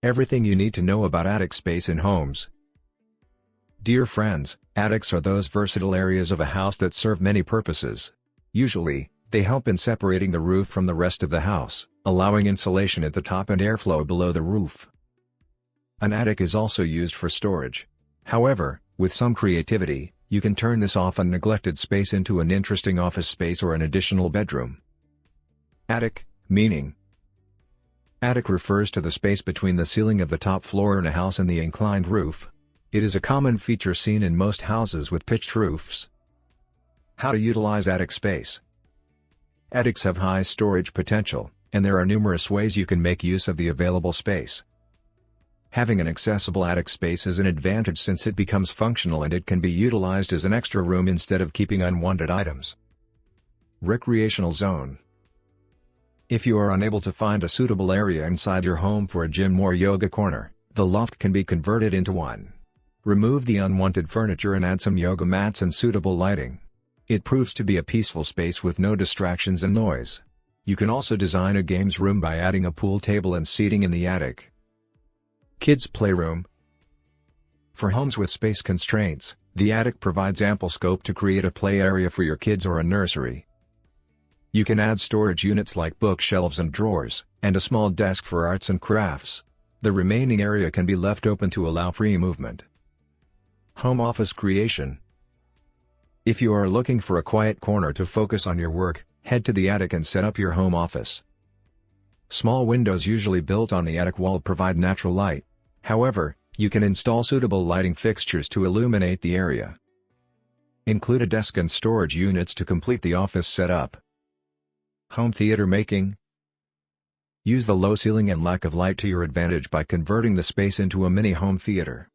Everything you need to know about attic space in homes. Dear friends, attics are those versatile areas of a house that serve many purposes. Usually, they help in separating the roof from the rest of the house, allowing insulation at the top and airflow below the roof. An attic is also used for storage. However, with some creativity, you can turn this often neglected space into an interesting office space or an additional bedroom. Attic, meaning. Attic refers to the space between the ceiling of the top floor in a house and the inclined roof. It is a common feature seen in most houses with pitched roofs. How to utilize attic space. Attics have high storage potential, and there are numerous ways you can make use of the available space. Having an accessible attic space is an advantage since it becomes functional and it can be utilized as an extra room instead of keeping unwanted items. Recreational zone. If you are unable to find a suitable area inside your home for a gym or yoga corner, the loft can be converted into one. Remove the unwanted furniture and add some yoga mats and suitable lighting. It proves to be a peaceful space with no distractions and noise. You can also design a games room by adding a pool table and seating in the attic. Kids' playroom. For homes with space constraints, the attic provides ample scope to create a play area for your kids or a nursery. You can add storage units like bookshelves and drawers, and a small desk for arts and crafts. The remaining area can be left open to allow free movement. Home office creation. If you are looking for a quiet corner to focus on your work, head to the attic and set up your home office. Small windows usually built on the attic wall provide natural light. However, you can install suitable lighting fixtures to illuminate the area. Include a desk and storage units to complete the office setup. Home theater making. Use the low ceiling and lack of light to your advantage by converting the space into a mini home theater.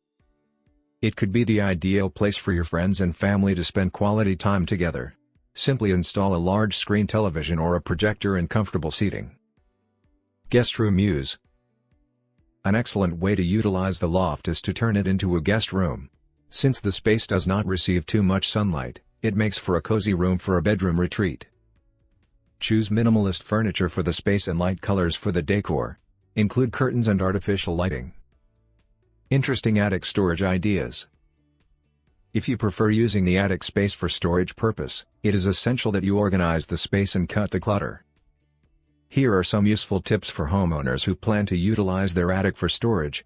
It could be the ideal place for your friends and family to spend quality time together. Simply install a large screen television or a projector and comfortable seating. Guest room use. An excellent way to utilize the loft is to turn it into a guest room. Since the space does not receive too much sunlight, it makes for a cozy room for a bedroom retreat. Choose minimalist furniture for the space and light colors for the decor. Include curtains and artificial lighting. Interesting attic storage ideas. If you prefer using the attic space for storage purpose, it is essential that you organize the space and cut the clutter. Here are some useful tips for homeowners who plan to utilize their attic for storage.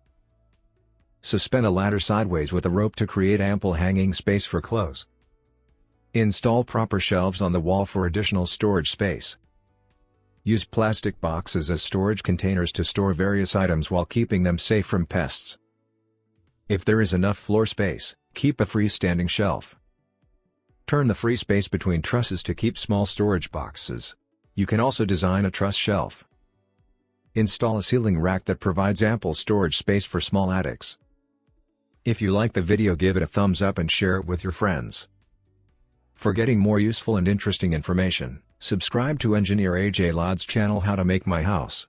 Suspend a ladder sideways with a rope to create ample hanging space for clothes. Install proper shelves on the wall for additional storage space. Use plastic boxes as storage containers to store various items while keeping them safe from pests. If there is enough floor space, keep a freestanding shelf. Turn the free space between trusses to keep small storage boxes. You can also design a truss shelf. Install a ceiling rack that provides ample storage space for small attics. If you like the video, give it a thumbs up and share it with your friends. For getting more useful and interesting information, subscribe to Engineer AJ Ladd's channel How to Make My House.